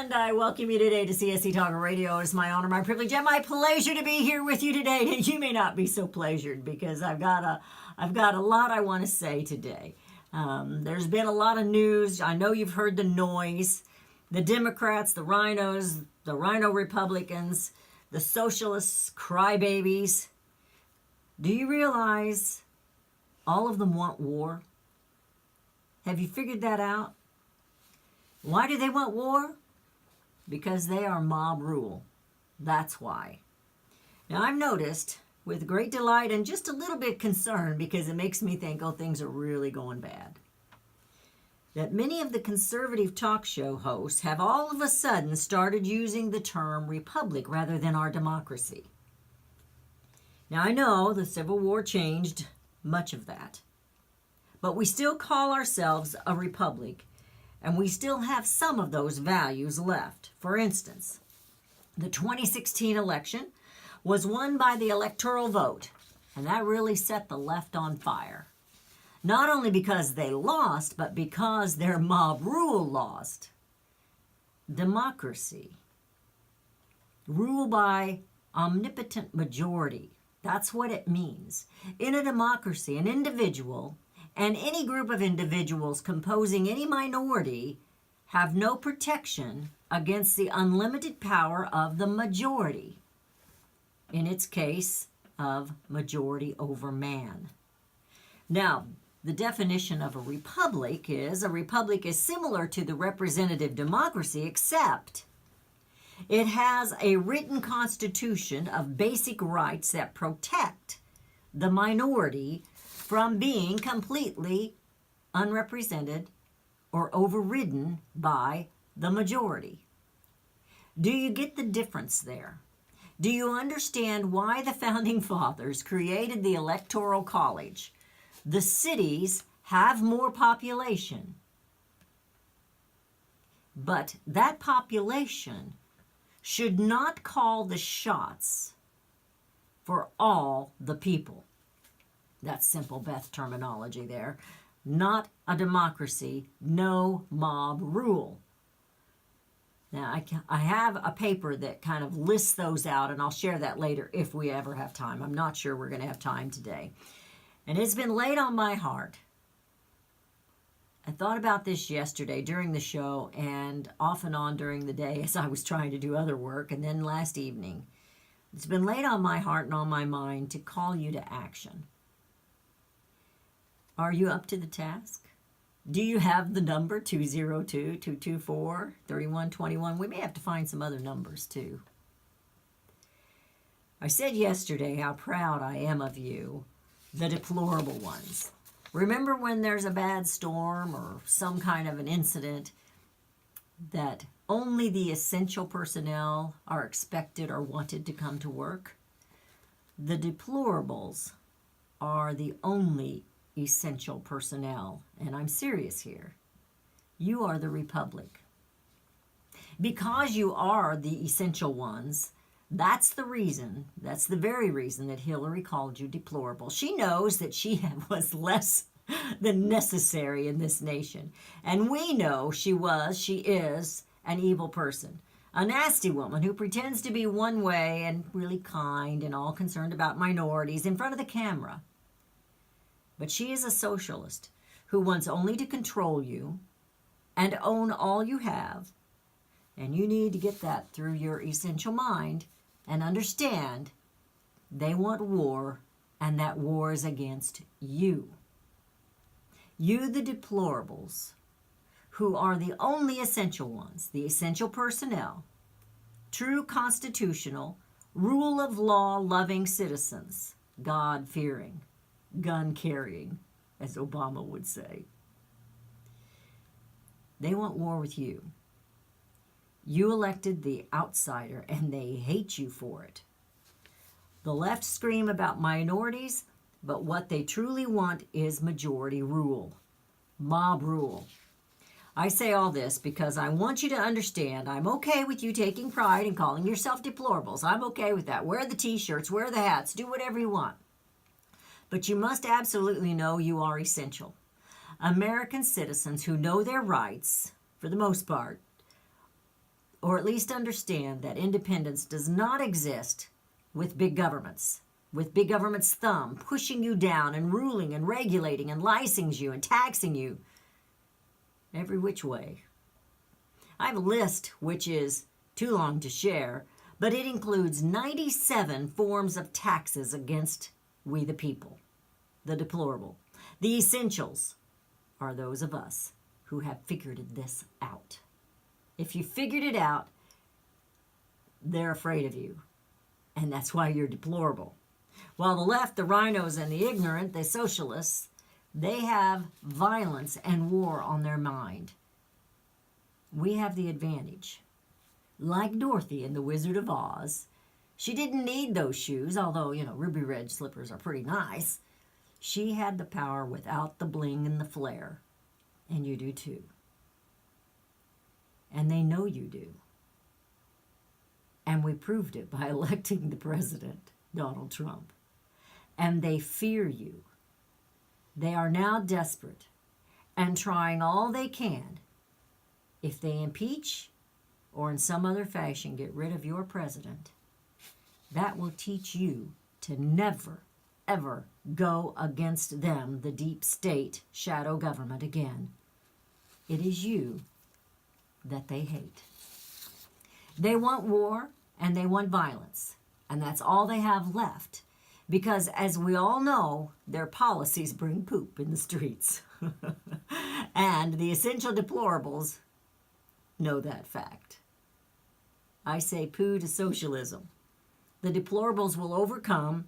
And I welcome you today to CSC Talk Radio. It's my honor, my privilege, and my pleasure to be here with you today. And you may not be so pleasured because I've got a lot I want to say today. There's been a lot of news. I know you've heard the noise. The Democrats, the rhinos, the rhino Republicans, the socialists, crybabies. Do you realize all of them want war? Have you figured that out? Why do they want war? Because they are mob rule. That's why. Now, I've noticed with great delight and just a little bit concern, because it makes me think, oh, things are really going bad, that many of the conservative talk show hosts have all of a sudden started using the term republic rather than our democracy. Now, I know the Civil War changed much of that, but we still call ourselves a republic, and we still have some of those values left. For instance, the 2016 election was won by the electoral vote, and that really set the left on fire. Not only because they lost, but because their mob rule lost. Democracy. Rule by omnipotent majority. That's what it means. In a democracy, an individual and any group of individuals composing any minority have no protection against the unlimited power of the majority. In its case of majority over man. Now, the definition of a republic is similar to the representative democracy, except it has a written constitution of basic rights that protect the minority from being completely unrepresented or overridden by the majority. Do you get the difference there? Do you understand why the Founding Fathers created the Electoral College? The cities have more population, but that population should not call the shots for all the people. That's simple Beth terminology there. Not a democracy, no mob rule. Now, I have a paper that kind of lists those out, and I'll share that later if we ever have time. I'm not sure we're going to have time today. And it's been laid on my heart. I thought about this yesterday during the show and off and on during the day as I was trying to do other work, and then last evening. It's been laid on my heart and on my mind to call you to action. Are you up to the task? Do you have the number 202-224-3121? We may have to find some other numbers too. I said yesterday how proud I am of you, the deplorable ones. Remember when there's a bad storm or some kind of an incident that only the essential personnel are expected or wanted to come to work? The deplorables are the only essential personnel, and I'm serious here. You are the republic. Because you are the essential ones, that's the very reason that Hillary called you deplorable. She knows that she was less than necessary in this nation, and we know she is an evil person. A nasty woman who pretends to be one way and really kind and all concerned about minorities in front of the camera. But she is a socialist who wants only to control you and own all you have. And you need to get that through your essential mind and understand they want war, and that war is against you. You, the deplorables, who are the only essential ones, the essential personnel, true constitutional, rule of law loving citizens, God-fearing, gun-carrying, as Obama would say. They want war with you. You elected the outsider, and they hate you for it. The left scream about minorities, but what they truly want is majority rule, mob rule. I say all this because I want you to understand I'm okay with you taking pride in calling yourself deplorables. I'm okay with that. Wear the t-shirts, wear the hats, do whatever you want. But you must absolutely know you are essential. American citizens who know their rights, for the most part, or at least understand that independence does not exist with big government's thumb pushing you down and ruling and regulating and licensing you and taxing you every which way. I have a list which is too long to share, but it includes 97 forms of taxes against we the people, the deplorable. The essentials are those of us who have figured this out. If you figured it out, they're afraid of you, and that's why you're deplorable. While the left, the rhinos, and the ignorant, the socialists, they have violence and war on their mind. We have the advantage. Like Dorothy in The Wizard of Oz, she didn't need those shoes, although, ruby red slippers are pretty nice. She had the power without the bling and the flair, and you do too. And they know you do. And we proved it by electing the president, Donald Trump. And they fear you. They are now desperate and trying all they can. If they impeach or in some other fashion get rid of your president, that will teach you to never, ever go against them, the deep state shadow government again. It is you that they hate. They want war and they want violence, and that's all they have left. Because as we all know, their policies bring poop in the streets. And the essential deplorables know that fact. I say poo to socialism. The deplorables will overcome,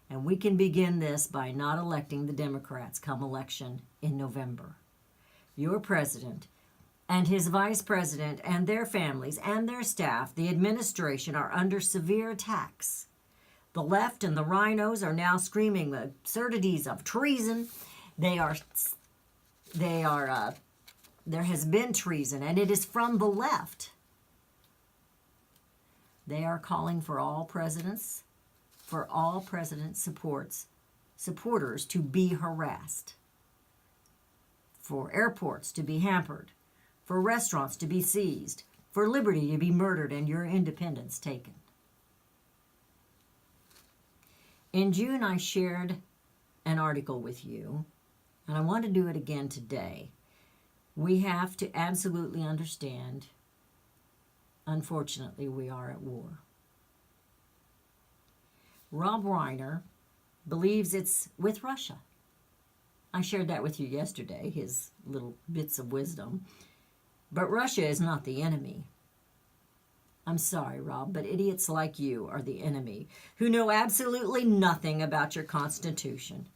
and we can begin this by not electing the Democrats come election in November. Your president and his vice president and their families and their staff, the administration, are under severe attacks. The left and the rhinos are now screaming the absurdities of treason. There has been treason, and it is from the left. They are calling for all presidents supporters to be harassed, for airports to be hampered, for restaurants to be seized, for liberty to be murdered, and your independence taken. In June, I shared an article with you, and I want to do it again today. We have to absolutely understand, unfortunately, we are at war. Rob Reiner believes it's with Russia. I shared that with you yesterday, his little bits of wisdom. But Russia is not the enemy. I'm sorry, Rob, but idiots like you are the enemy, who know absolutely nothing about your Constitution.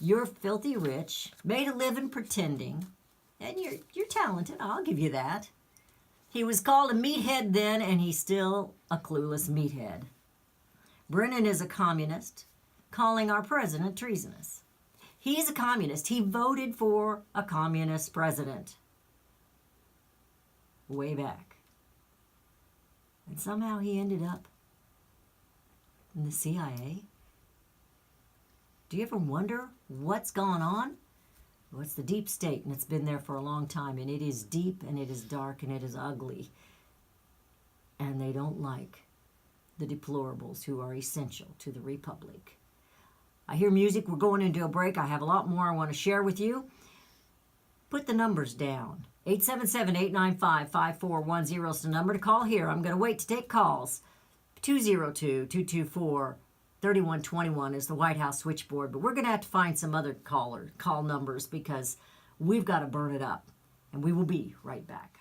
You're filthy rich, made a living pretending, and you're talented, I'll give you that. He was called a meathead then, and he's still a clueless meathead. Brennan is a communist, calling our president treasonous. He's a communist. He voted for a communist president way back. And somehow he ended up in the CIA. Do you ever wonder what's gone on? Well, it's the deep state, and it's been there for a long time, and it is deep, and it is dark, and it is ugly. And they don't like the deplorables who are essential to the republic. I hear music. We're going into a break. I have a lot more I want to share with you. Put the numbers down. 877-895-5410 is the number to call here. I'm going to wait to take calls. 202-224-3121 is the White House switchboard. But we're going to have to find some other call numbers because we've got to burn it up. And we will be right back.